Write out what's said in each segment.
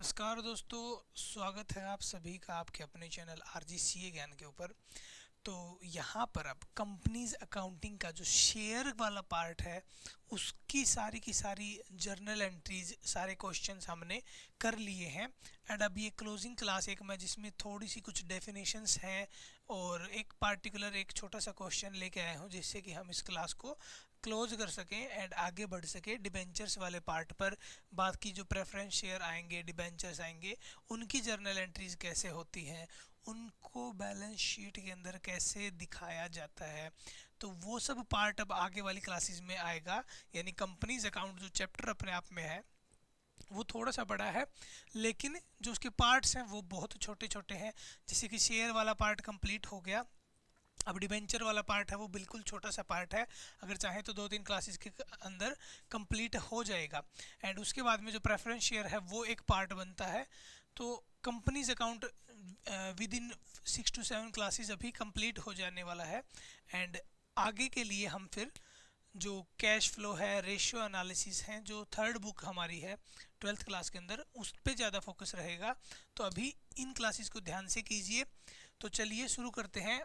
नमस्कार दोस्तों, स्वागत है आप सभी का आपके अपने चैनल आरजीसीए ज्ञान के ऊपर। तो यहाँ पर अब कंपनीज अकाउंटिंग का जो शेयर वाला पार्ट है उसकी सारी की सारी जर्नल एंट्रीज, सारे क्वेश्चंस हमने कर लिए हैं। एंड अब ये क्लोजिंग क्लास एक मैं जिसमें थोड़ी सी कुछ डेफिनेशंस हैं और एक पार्टिकुलर एक छोटा सा क्वेश्चन लेके आया हूँ जिससे कि हम इस क्लास को क्लोज कर सकें एंड आगे बढ़ सके डिबेंचर्स वाले पार्ट पर। बाकी जो प्रेफरेंस शेयर आएंगे, डिबेंचर्स आएंगे, उनकी जर्नल एंट्रीज कैसे होती हैं, उनको बैलेंस शीट के अंदर कैसे दिखाया जाता है, तो वो सब पार्ट अब आगे वाली क्लासेस में आएगा। यानी कंपनीज अकाउंट जो चैप्टर अपने आप में है वो थोड़ा सा बड़ा है, लेकिन जो उसके पार्ट्स हैं वो बहुत छोटे छोटे हैं। जैसे कि शेयर वाला पार्ट कंप्लीट हो गया, अब डिबेंचर वाला पार्ट है वो बिल्कुल छोटा सा पार्ट है, अगर चाहें तो 2-3 क्लासेस के अंदर कंप्लीट हो जाएगा। एंड उसके बाद में जो प्रेफरेंस शेयर है वो एक पार्ट बनता है। तो companies account with in 6 to 7 classes अभी कंप्लीट हो जाने वाला है। एंड आगे के लिए हम फिर जो कैश फ्लो है, रेशियो एनालिसिस हैं, जो थर्ड बुक हमारी है 12th क्लास के अंदर, उस पर ज़्यादा फोकस रहेगा। तो अभी इन क्लासेस को ध्यान से कीजिए। तो चलिए शुरू करते हैं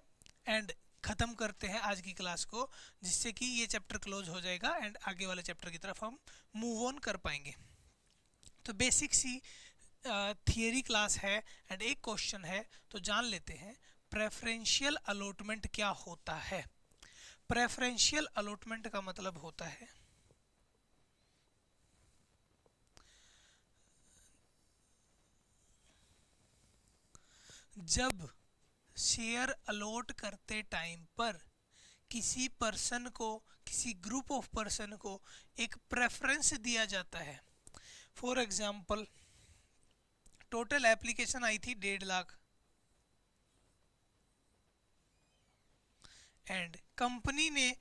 एंड ख़त्म करते हैं आज की क्लास को, जिससे कि ये चैप्टर क्लोज हो जाएगा एंड आगे वाले चैप्टर की तरफ हम मूव ऑन कर पाएंगे। तो बेसिक सी थियरी क्लास है एंड एक क्वेश्चन है, तो जान लेते हैं प्रेफरेंशियल अलॉटमेंट क्या होता है। प्रेफरेंशियल अलॉटमेंट का मतलब होता है जब शेयर अलॉट करते टाइम पर किसी पर्सन को, किसी ग्रुप ऑफ पर्सन को एक प्रेफरेंस दिया जाता है। फॉर एग्जाम्पल, टोटल एप्लीकेशन आई थी 1.5 लाख एंड कंपनी ने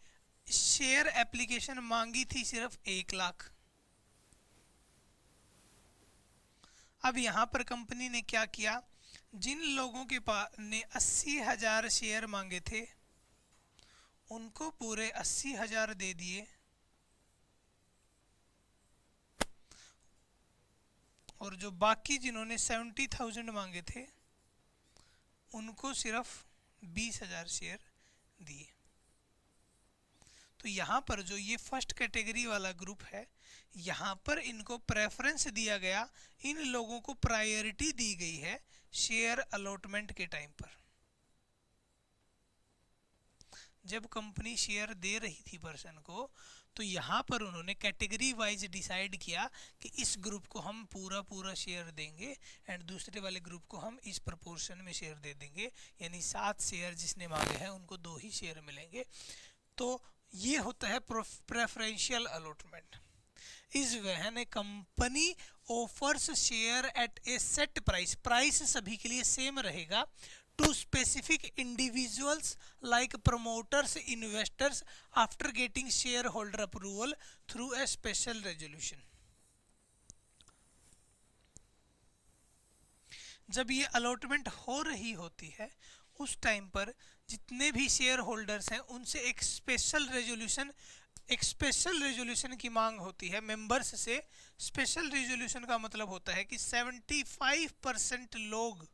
शेयर एप्लीकेशन मांगी थी सिर्फ 1 लाख। अब यहाँ पर कंपनी ने क्या किया, जिन लोगों के पास ने 80,000 शेयर मांगे थे उनको पूरे 80,000 दे दिए और जो बाकी जिन्होंने 70,000 मांगे थे उनको सिर्फ 20,000 शेयर दिए। तो यहाँ पर जो ये फर्स्ट कैटेगरी वाला ग्रुप है, यहाँ पर इनको प्रेफरेंस दिया गया, इन लोगों को प्रायोरिटी दी गई है शेयर अलॉटमेंट के टाइम पर। जब कंपनी शेयर दे रही थी पर्सन को, तो यहाँ पर उन्होंने कैटेगरी वाइज डिसाइड किया कि इस ग्रुप को हम पूरा पूरा शेयर देंगे एंड दूसरे वाले ग्रुप को हम इस प्रपोर्शन में शेयर दे देंगे। यानी 7 शेयर जिसने मांगे हैं उनको 2 ही शेयर मिलेंगे। तो ये होता है preferential allotment. Is when company offers share at a set price, price सभी के लिए सेम रहेगा, to specific individuals like promoters, investors, after getting share holder approval through a special resolution. जब ये अलॉटमेंट हो रही होती है उस टाइम पर जितने भी शेयर होल्डर्स हैं उनसे एक स्पेशल रेजोल्यूशन की मांग होती है मेंबर्स से। स्पेशल रेजोल्यूशन का मतलब होता है कि 75% लोग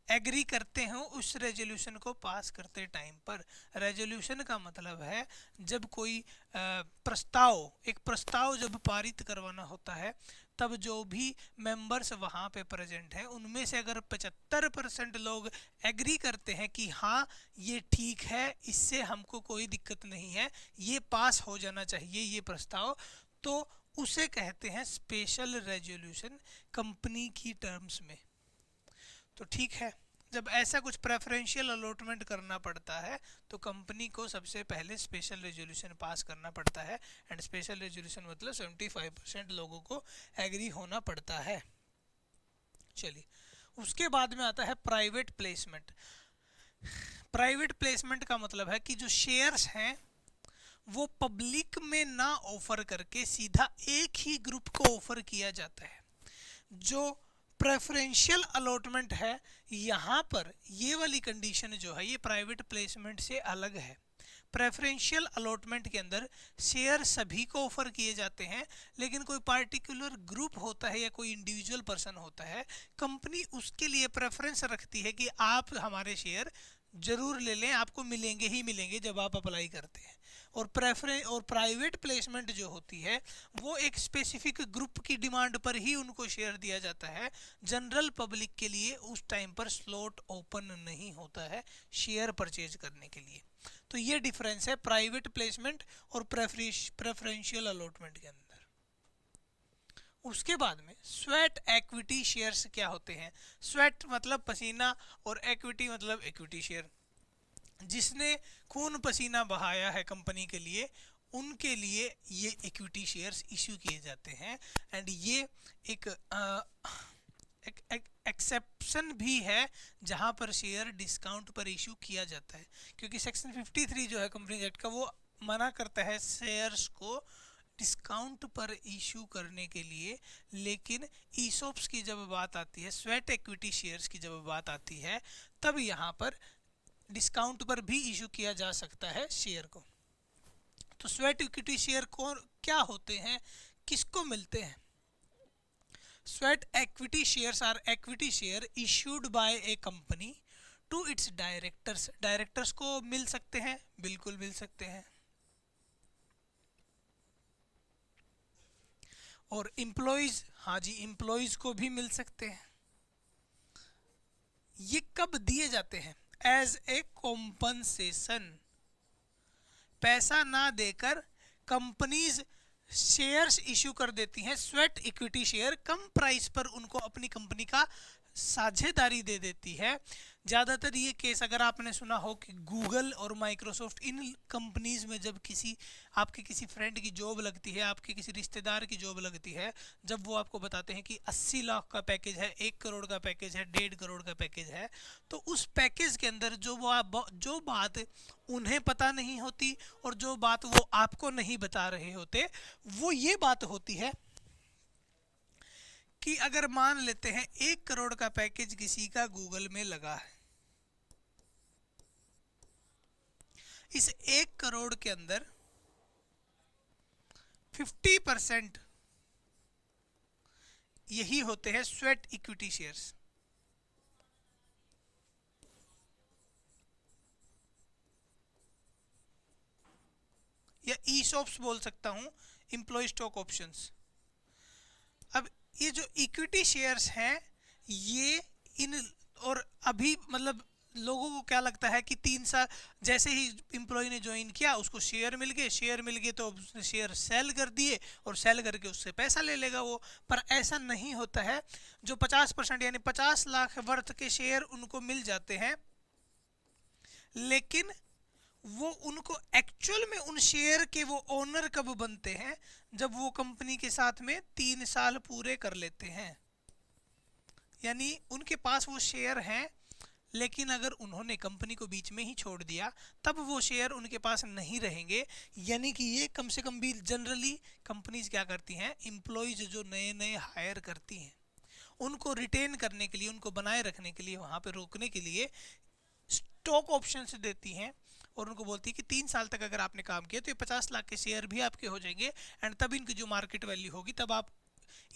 एग्री करते हैं उस रेजोल्यूशन को पास करते टाइम पर। रेजोल्यूशन का मतलब है जब कोई एक प्रस्ताव जब पारित करवाना होता है, तब जो भी मेंबर्स वहाँ पे प्रेजेंट हैं उनमें से अगर 75% लोग एग्री करते हैं कि हाँ ये ठीक है, इससे हमको कोई दिक्कत नहीं है, ये पास हो जाना चाहिए ये प्रस्ताव, तो उसे कहते हैं स्पेशल रेजोल्यूशन कंपनी की टर्म्स में। तो ठीक है, जब ऐसा कुछ प्रेफरेंशियल अलॉटमेंट करना पड़ता है तो कंपनी को सबसे पहले स्पेशल रेजोल्यूशन पास करना पड़ता है एंड स्पेशल रेजोल्यूशन मतलब 75% लोगों को एग्री होना पड़ता है। चलिए, उसके बाद में आता है प्राइवेट प्लेसमेंट। प्राइवेट प्लेसमेंट का मतलब है कि जो शेयर्स हैं वो पब्लिक में ना ऑफर करके सीधा एक ही ग्रुप को ऑफर किया जाता है। जो प्रेफरेंशियल अलॉटमेंट है, यहाँ पर ये वाली कंडीशन जो है ये प्राइवेट प्लेसमेंट से अलग है। प्रेफरेंशियल अलॉटमेंट के अंदर शेयर सभी को ऑफर किए जाते हैं, लेकिन कोई पार्टिकुलर ग्रुप होता है या कोई इंडिविजुअल पर्सन होता है, कंपनी उसके लिए प्रेफरेंस रखती है कि आप हमारे शेयर जरूर ले लें, आपको मिलेंगे ही मिलेंगे जब आप अप्लाई करते हैं। और प्रेफरेंस और प्राइवेट प्लेसमेंट जो होती है वो एक स्पेसिफिक ग्रुप की डिमांड पर ही उनको शेयर दिया जाता है। जनरल पब्लिक के लिए उस टाइम पर स्लॉट ओपन नहीं होता है शेयर परचेज करने के लिए। तो ये डिफरेंस है प्राइवेट प्लेसमेंट और प्रेफरेंशियल अलॉटमेंट के अंदर। उसके बाद में स्वेट इक्विटी शेयर्स क्या होते हैं? स्वेट मतलब पसीना और इक्विटी मतलब इक्विटी शेयर। जिसने खून पसीना बहाया है कंपनी के लिए, उनके लिए ये इक्विटी शेयर्स इश्यू किए जाते हैं। एंड ये एक एक्सेप्शन भी है जहां पर शेयर डिस्काउंट पर इशू किया जाता है, क्योंकि सेक्शन 53 जो है कंपनी एक्ट का वो मना करता है शेयर्स को डिस्काउंट पर इशू करने के लिए। लेकिन ईसॉप्स की जब बात आती है, स्वेट इक्विटी शेयर्स की जब बात आती है, तब यहाँ पर डिस्काउंट पर भी इशू किया जा सकता है शेयर को। तो स्वेट इक्विटी शेयर कौन क्या होते हैं, किसको मिलते हैं? Sweat equity shares are equity share issued by a company to its directors. Directors को मिल सकते हैं, बिल्कुल मिल सकते हैं। और एम्प्लॉइज, हाँ जी, एम्प्लॉइज को भी मिल सकते हैं। ये कब दिए जाते हैं? As a compensation. पैसा ना देकर कंपनीज शेयर्स इश्यू कर देती हैं, स्वेट इक्विटी शेयर, कम प्राइस पर उनको अपनी कंपनी का साझेदारी दे देती है। ज़्यादातर ये केस अगर आपने सुना हो कि गूगल और माइक्रोसॉफ्ट, इन कंपनीज में जब आपके किसी फ्रेंड की जॉब लगती है, आपके किसी रिश्तेदार की जॉब लगती है, जब वो आपको बताते हैं कि 80 लाख का पैकेज है, 1 करोड़ का पैकेज है, 1.5 करोड़ का पैकेज है, तो उस पैकेज के अंदर जो बात उन्हें पता नहीं होती और जो बात वो आपको नहीं बता रहे होते, वो ये बात होती है कि अगर मान लेते हैं 1 करोड़ का पैकेज किसी का गूगल में लगा है, इस 1 करोड़ के अंदर 50% यही होते हैं स्वेट इक्विटी शेयर्स। या ईसॉप्स बोल सकता हूं, एम्प्लॉय स्टॉक ऑप्शंस। अब ये जो इक्विटी शेयर्स हैं, ये इन और अभी मतलब लोगों को क्या लगता है कि 3 साल जैसे ही एम्प्लॉय ने ज्वाइन किया उसको शेयर मिल गए तो उसने शेयर सेल कर दिए और सेल करके उससे पैसा ले लेगा वो। पर ऐसा नहीं होता है। जो 50% यानी 50 लाख वर्थ के शेयर उनको मिल जाते हैं, लेकिन वो उनको एक्चुअल में उन शेयर के वो ओनर कब बनते हैं? जब वो कंपनी के साथ में 3 साल पूरे कर लेते हैं। यानी उनके पास वो शेयर हैं, लेकिन अगर उन्होंने कंपनी को बीच में ही छोड़ दिया तब वो शेयर उनके पास नहीं रहेंगे। यानी कि ये कम से कम भी जनरली कंपनीज क्या करती हैं, एम्प्लॉइज जो नए नए हायर करती हैं उनको रिटेन करने के लिए, उनको बनाए रखने के लिए, वहाँ पे रोकने के लिए स्टॉक ऑप्शंस देती हैं और उनको बोलती है कि 3 साल तक अगर आपने काम किया तो ये 50 लाख के शेयर भी आपके हो जाएंगे। एंड तब इनकी जो मार्केट वैल्यू होगी तब आप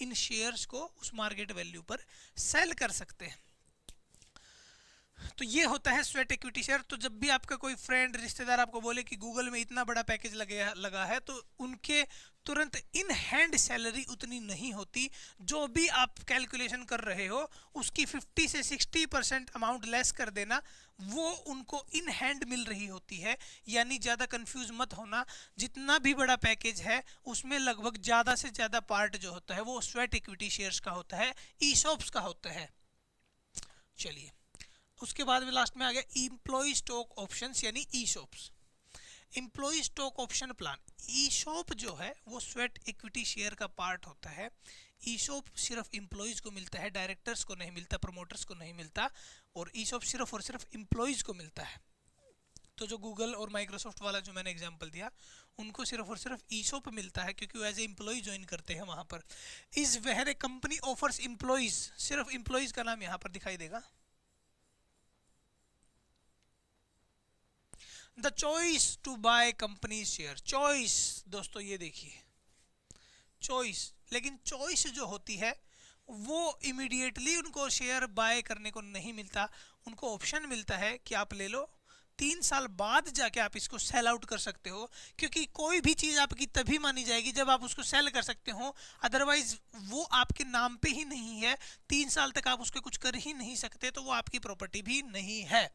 इन शेयर्स को उस मार्केट वैल्यू पर सेल कर सकते हैं। तो ये होता है स्वेट इक्विटी शेयर। तो जब भी आपका कोई फ्रेंड रिश्तेदार आपको बोले कि गूगल में इतना बड़ा पैकेज लगा है, तो उनके तुरंत इन हैंड सैलरी उतनी नहीं होती। जो भी आप कैलकुलेशन कर रहे हो उसकी 50 से 60% अमाउंट लेस कर देना, वो उनको इन हैंड मिल रही होती है। यानी ज़्यादा कंफ्यूज मत होना, जितना भी बड़ा पैकेज है उसमें लगभग ज़्यादा से ज़्यादा पार्ट जो होता है वो स्वेट इक्विटी शेयर्स का होता है, ईसॉप्स का होता है। चलिए, उसके बाद में लास्ट में आ गया एम्प्लॉय स्टॉक ऑप्शंस यानी ESOPs. Employee stock option plan, ESOP जो है वो स्वेट इक्विटी शेयर का पार्ट होता है। ईसॉप सिर्फ एम्प्लॉयज को मिलता है, डायरेक्टर्स को नहीं मिलता, प्रमोटर्स को नहीं मिलता, और ईसॉप सिर्फ और सिर्फ एम्प्लॉयज को मिलता है। तो जो गूगल और माइक्रोसॉफ्ट वाला जो मैंने एग्जांपल दिया, उनको सिर्फ और सिर्फ ईसॉप मिलता है क्योंकि वो एज ए एम्प्लॉय ज्वाइन करते हैं वहां पर। Is where a company offers employees, सिर्फ एम्प्लॉयज का नाम यहाँ पर दिखाई देगा। The choice to buy company share, choice दोस्तों ये देखिए चॉइस, लेकिन चॉइस जो होती है वो इमीडिएटली उनको शेयर बाय करने को नहीं मिलता, उनको ऑप्शन मिलता है कि आप ले लो, 3 साल बाद जाके आप इसको सेल आउट कर सकते हो, क्योंकि कोई भी चीज़ आपकी तभी मानी जाएगी जब आप उसको सेल कर सकते हो, अदरवाइज वो आपके नाम पे ही नहीं है, 3 साल तक आप उसके कुछ कर ही नहीं सकते, तो वो आपकी प्रॉपर्टी भी नहीं है।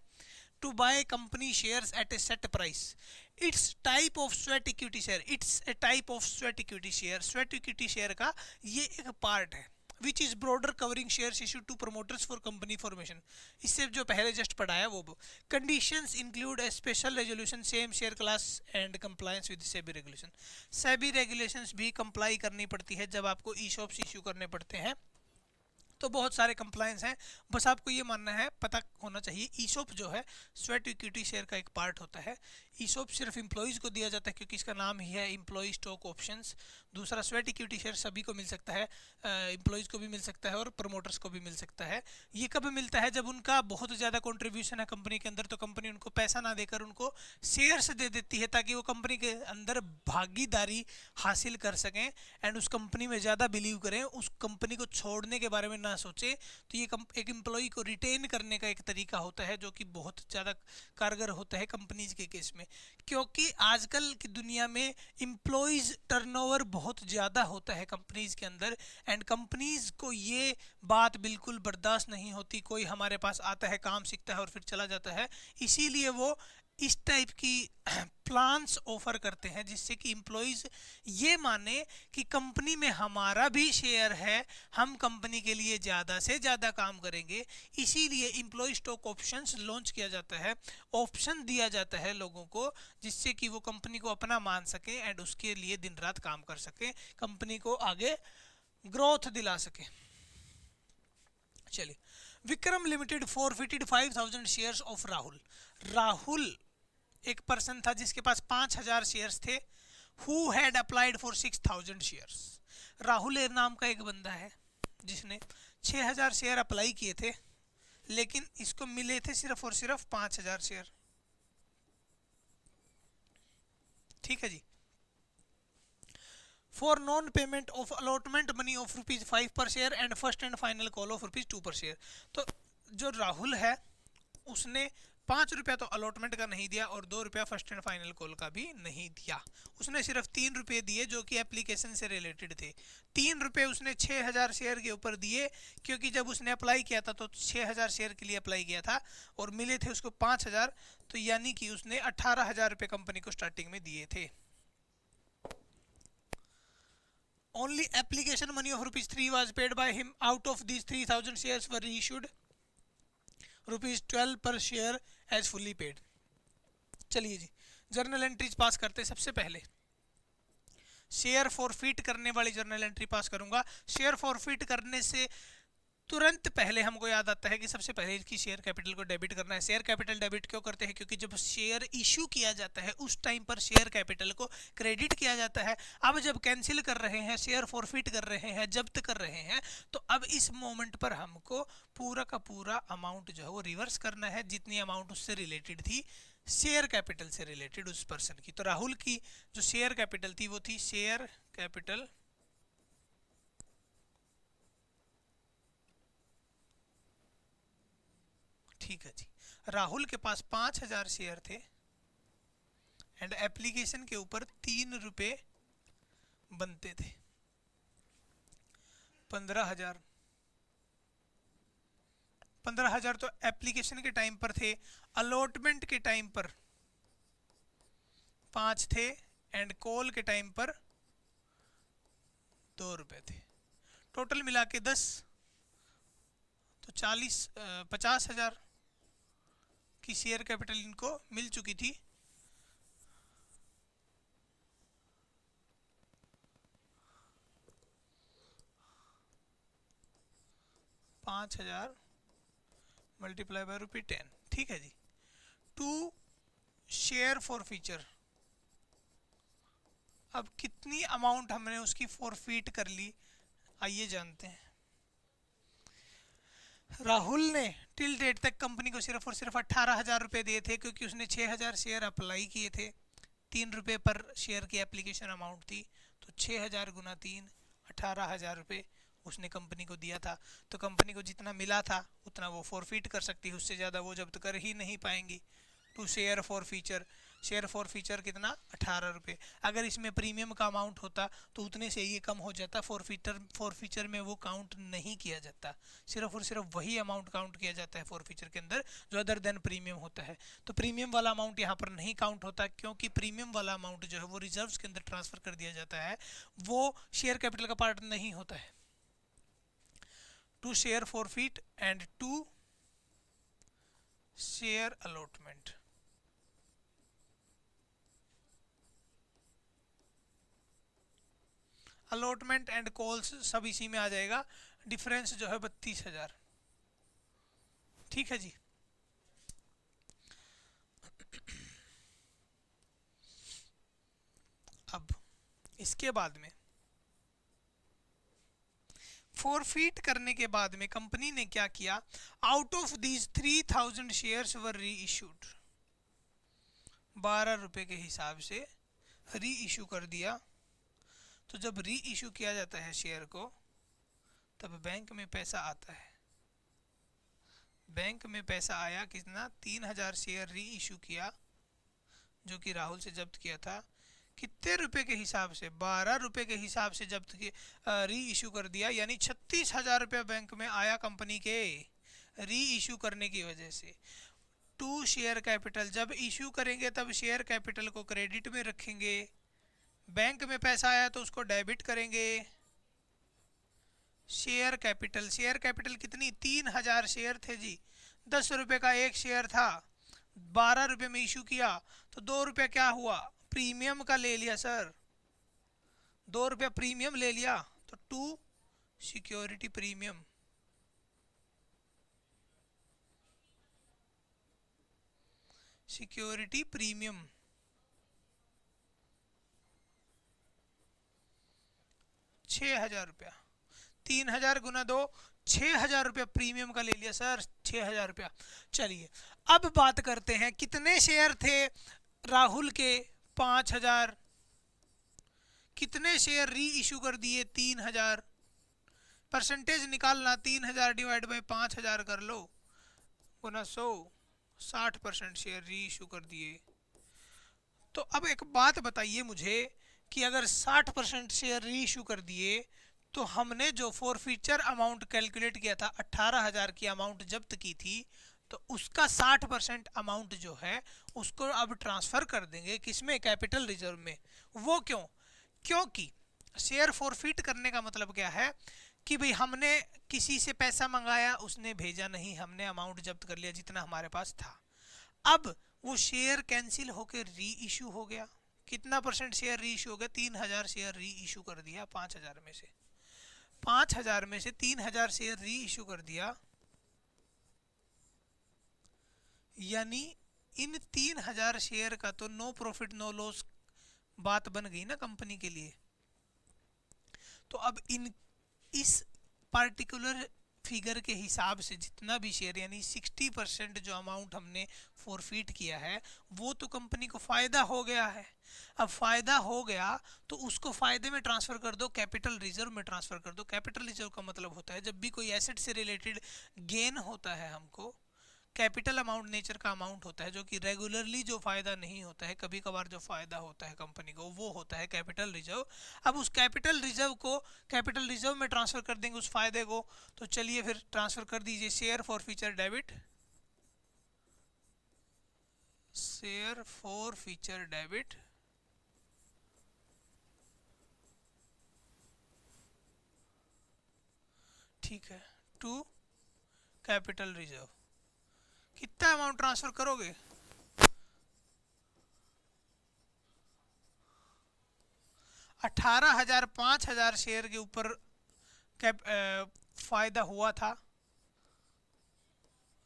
To buy company shares at a set price, it's type of sweat equity share, it's a type of sweat equity share, sweat equity share का ये एक पार्ट है, which is broader covering shares issued to promoters for company formation। इससे जो पहले just पढ़ा है वो conditions include a special resolution, same share class and compliance with SEBI regulation। SEBI regulations भी comply करनी पड़ती है जब आपको ESOPs इशू करने पड़ते हैं, तो बहुत सारे कंप्लायंस हैं, बस आपको ये मानना है, पता होना चाहिए। ईसोप जो है स्वेट इक्विटी शेयर का एक पार्ट होता है। ईसोप सिर्फ एम्प्लॉयज़ को दिया जाता है क्योंकि इसका नाम ही है एम्प्लॉय स्टॉक ऑप्शंस। दूसरा स्वेट इक्विटी शेयर सभी को मिल सकता है, एम्प्लॉयज़ को भी मिल सकता है और प्रमोटर्स को भी मिल सकता है। ये कब मिलता है? जब उनका बहुत ज़्यादा कॉन्ट्रीब्यूशन है कंपनी के अंदर, तो कंपनी उनको पैसा ना देकर उनको शेयर्स दे देती है ताकि वो कंपनी के अंदर भागीदारी हासिल कर सकें एंड उस कंपनी में ज़्यादा बिलीव करें, उस कंपनी को छोड़ने के बारे में ना सोचे। तो ये एक एम्प्लॉय को रिटेन करने का एक तरीका होता है जो कि बहुत ज़्यादा कारगर होता है कंपनीज के केस में, क्योंकि आजकल की दुनिया में एम्प्लॉयज़ टर्नओवर बहुत ज़्यादा होता है कंपनीज के अंदर, एंड कंपनीज को ये बात बिल्कुल बर्दाश्त नहीं होती कोई हमारे पास आता है, काम सीखता है और फिर चला जाता है। इसीलिए वो इस टाइप की प्लान्स ऑफर करते हैं जिससे कि एम्प्लॉयज़ ये माने कि कंपनी में हमारा भी शेयर है, हम कंपनी के लिए ज़्यादा से ज़्यादा काम करेंगे। इसीलिए एम्प्लॉय स्टॉक ऑप्शंस लॉन्च किया जाता है, ऑप्शन दिया जाता है लोगों को, जिससे कि वो कंपनी को अपना मान सके एंड उसके लिए दिन रात काम कर सके, कंपनी को आगे ग्रोथ दिला सके। चलिए, Vikram limited forfeited 5000 shares of Rahul. Rahul एक पर्सन था जिसके पास 5000 शेयर्स थे। Who had applied for 6000 shares. Rahul नाम का एक बंदा है जिसने 6000 शेयर अप्लाई किए थे, लेकिन इसको मिले थे सिर्फ और सिर्फ 5000 शेयर। ठीक है जी। For non payment of allotment money of ₹5 per share and first and final call of ₹2 per share. तो जो राहुल है उसने ₹5 तो अलॉटमेंट का नहीं दिया और ₹2 फर्स्ट एंड फाइनल कॉल का भी नहीं दिया। उसने सिर्फ ₹3 दिए जो कि एप्लीकेशन से रिलेटेड थे। ₹3 उसने 6000 शेयर के ऊपर दिए, क्योंकि जब उसने अप्लाई किया था तो 6000 शेयर के लिए अप्लाई किया था और मिले थे उसको 5000, तो यानी कि उसने ₹18,000 कंपनी को स्टार्टिंग में दिए थे। Only application money of ₹3 was paid by him. Out of these 3000 shares were issued ₹12 per share as fully paid। चलिए जी, जर्नल एंट्रीज पास करते हैं। सबसे पहले शेयर फॉरफिट करने वाली जर्नल एंट्री पास करूंगा। शेयर फॉरफिट करने से तुरंत पहले हमको याद आता है कि सबसे पहले इसकी शेयर कैपिटल को डेबिट करना है। शेयर कैपिटल डेबिट क्यों करते हैं? क्योंकि जब शेयर इशू किया जाता है उस टाइम पर शेयर कैपिटल को क्रेडिट किया जाता है। अब जब कैंसिल कर रहे हैं, शेयर फॉरफिट कर रहे हैं, जब्त कर रहे हैं, तो अब इस मोमेंट पर हमको पूरा का पूरा अमाउंट जो है वो रिवर्स करना है, जितनी अमाउंट उससे रिलेटेड थी, शेयर कैपिटल से रिलेटेड उस पर्सन की। तो राहुल की जो शेयर कैपिटल थी वो थी शेयर कैपिटल ठीक है जी। राहुल के पास 5000 शेयर थे एंड एप्लीकेशन के ऊपर ₹3 बनते थे। 15000 तो एप्लीकेशन के टाइम पर थे, अलॉटमेंट के टाइम पर 5 थे एंड कॉल के टाइम पर ₹2 थे। टोटल मिला के 10, तो 50,000 की शेयर कैपिटल इनको मिल चुकी थी। ₹5000 मल्टीप्लाई बाय ₹10। ठीक है जी। टू शेयर फॉर फीचर, अब कितनी अमाउंट हमने उसकी फॉरफिट कर ली, आइए जानते हैं। राहुल ने टिल डेट तक कंपनी को सिर्फ और सिर्फ 18,000 रुपये दिए थे, क्योंकि उसने 6,000 शेयर अप्लाई किए थे। 3 रुपये पर शेयर की एप्लीकेशन अमाउंट थी, तो 6,000 गुना 3, 18,000 रुपये उसने कंपनी को दिया था। तो कंपनी को जितना मिला था उतना वो फॉरफिट कर सकती है, उससे ज़्यादा वो जब्त कर ही नहीं पाएंगी। To share forfeiture, share forfeiture कितना, 18 रुपये। अगर इसमें प्रीमियम का अमाउंट होता तो उतने से ये कम हो जाता। फॉर फीचर में वो काउंट नहीं किया जाता, सिर्फ और सिर्फ वही अमाउंट काउंट किया जाता है फॉर फीचर के अंदर जो अदर देन प्रीमियम होता है। तो प्रीमियम वाला अमाउंट यहाँ पर नहीं काउंट होता, क्योंकि प्रीमियम वाला अमाउंट जो है वो रिजर्व्स के अंदर ट्रांसफर कर दिया जाता है, वो शेयर कैपिटल का पार्ट नहीं होता है। To share forfeit and to share allotment, allotment and calls सब इसी में आ जाएगा। डिफरेंस जो है 32,000। ठीक है जी। अब इसके बाद में फॉरफिट करने के बाद में कंपनी ने क्या किया, आउट ऑफ दीज 3,000 शेयर्स वर री इशूड, 12 रुपये के हिसाब से री इशू कर दिया। तो जब री इशू किया जाता है शेयर को, तब बैंक में पैसा आता है। बैंक में पैसा आया कितना, 3,000 शेयर री इशू किया, जो कि राहुल से जब्त किया था। कितने रुपए के हिसाब से, 12 रुपये के हिसाब से जब्त री इशू कर दिया, यानी 36,000 रुपये बैंक में आया कंपनी के री इशू करने की वजह से। टू शेयर कैपिटल, जब इशू करेंगे तब शेयर कैपिटल को क्रेडिट में रखेंगे, बैंक में पैसा आया तो उसको डेबिट करेंगे। शेयर कैपिटल, शेयर कैपिटल कितनी, 3,000 शेयर थे जी, 10 रुपये का एक शेयर था, 12 रुपये में इशू किया, तो 2 रुपया क्या हुआ, प्रीमियम का ले लिया सर, 2 रुपया प्रीमियम ले लिया। तो to security premium, security premium 6,000 रुपया, 3,000 गुना 2, 6,000 रुपया प्रीमियम का ले लिया सर, 6,000 रुपया। चलिए अब बात करते हैं कितने शेयर थे राहुल के, 5,000। कितने शेयर री इशू कर दिए, 3,000। परसेंटेज निकालना, 3,000 डिवाइड बाई 5,000 कर लो, गुना 100, 60% शेयर री इशू कर दिए। तो अब एक बात बताइए मुझे कि अगर 60% शेयर री इशू कर दिए, तो हमने जो फॉरफीचर अमाउंट कैलकुलेट किया था, 18,000 की अमाउंट जब्त की थी, तो उसका 60% अमाउंट जो है उसको अब ट्रांसफर कर देंगे किसमें, कैपिटल रिजर्व में। वो क्यों, क्योंकि शेयर फॉरफिट करने का मतलब क्या है कि भाई हमने किसी से पैसा मंगाया, उसने भेजा नहीं, हमने अमाउंट जब्त कर लिया जितना हमारे पास था। अब वो शेयर कैंसिल होकर री इशू हो गया। कितना परसेंट शेयर री इशू हो गया, 3,000 शेयर री इशू कर दिया 5,000 में से, 5,000 में से 3,000 शेयर री इशू कर दिया, यानी इन 3,000 शेयर का तो नो प्रॉफिट नो लॉस बात बन गई ना कंपनी के लिए। तो अब इन इस पार्टिकुलर फिगर के हिसाब से जितना भी शेयर, यानी 60% जो अमाउंट हमने फॉरफिट किया है, वो तो कंपनी को फायदा हो गया है। अब फायदा हो गया तो उसको फायदे में ट्रांसफर कर दो, कैपिटल रिजर्व में ट्रांसफर कर दो। कैपिटल रिजर्व का मतलब होता है जब भी कोई एसेट से रिलेटेड गेन होता है हमको, कैपिटल अमाउंट नेचर का अमाउंट होता है, जो कि रेगुलरली जो फायदा नहीं होता है, कभी कभार जो फायदा होता है कंपनी को, वो होता है कैपिटल रिजर्व। अब उस कैपिटल रिजर्व को कैपिटल रिजर्व में ट्रांसफर कर देंगे उस फायदे को। तो चलिए फिर ट्रांसफर कर दीजिए, share for feature debit, share for feature debit, ठीक है, टू कैपिटल रिजर्व। कितना अमाउंट ट्रांसफर करोगे, 18,000 5,000 शेयर के ऊपर फायदा हुआ था,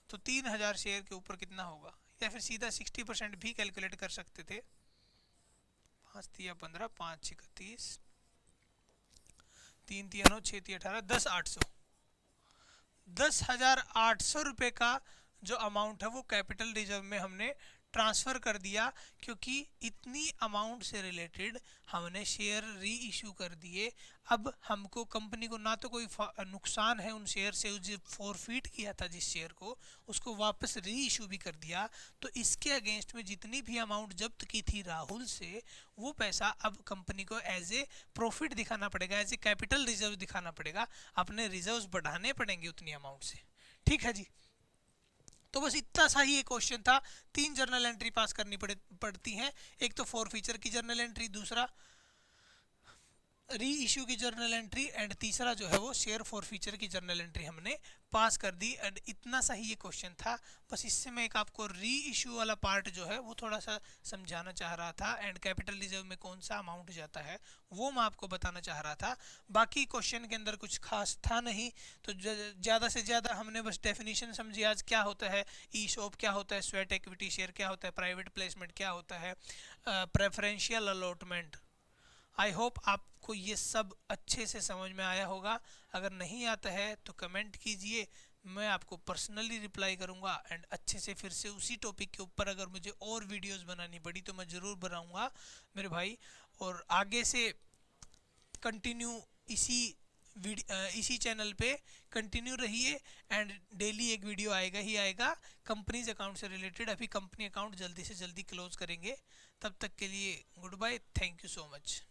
तो 3,000 शेयर के ऊपर कितना होगा, या फिर सीधा 60% भी कैलकुलेट कर सकते थे। 5 तिया 15, 5 6 30, 3 तिया 9, 6 तिया 18, 10 800, 10,800 रुपये का जो अमाउंट है वो कैपिटल रिजर्व में हमने ट्रांसफ़र कर दिया, क्योंकि इतनी अमाउंट से रिलेटेड हमने शेयर री इशू कर दिए। अब हमको कंपनी को ना तो कोई नुकसान है उन शेयर से, जो फॉरफिट किया था जिस शेयर को, उसको वापस री इशू भी कर दिया। तो इसके अगेंस्ट में जितनी भी अमाउंट जब्त की थी राहुल से, वो पैसा अब कंपनी को एज ए प्रॉफिट दिखाना पड़ेगा, एज ए कैपिटल रिजर्व दिखाना पड़ेगा, अपने रिजर्व्स बढ़ाने पड़ेंगे उतनी अमाउंट से। ठीक है जी। तो बस इतना सा ही एक क्वेश्चन था। 3 जर्नल एंट्री पास करनी पड़ती हैं। एक तो फॉर फीचर की जर्नल एंट्री, दूसरा री इशू की जर्नल एंट्री, एंड तीसरा जो है वो शेयर फॉर फीचर की जर्नल एंट्री हमने पास कर दी। एंड इतना सा ही ये क्वेश्चन था। बस इससे मैं एक आपको री इशू वाला पार्ट जो है वो थोड़ा सा समझाना चाह रहा था, एंड कैपिटल रिजर्व में कौन सा अमाउंट जाता है वो मैं आपको बताना चाह रहा था। बाकी क्वेश्चन के अंदर कुछ खास था नहीं, तो ज़्यादा से ज़्यादा हमने बस डेफिनेशन समझी आज, क्या होता है ई शॉप, क्या होता है स्वेट इक्विटी शेयर, क्या होता है प्राइवेट प्लेसमेंट, क्या होता है प्रेफरेंशियल अलॉटमेंट। आई होप आपको ये सब अच्छे से समझ में आया होगा। अगर नहीं आता है तो कमेंट कीजिए, मैं आपको पर्सनली रिप्लाई करूंगा, एंड अच्छे से फिर से उसी टॉपिक के ऊपर अगर मुझे और वीडियोस बनानी पड़ी तो मैं ज़रूर बनाऊंगा मेरे भाई। और आगे से कंटिन्यू इसी चैनल पे कंटिन्यू रहिए, एंड डेली एक वीडियो आएगा ही आएगा कंपनीज अकाउंट से रिलेटेड। अभी कंपनी अकाउंट जल्दी से जल्दी क्लोज करेंगे। तब तक के लिए good bye, thank you so much.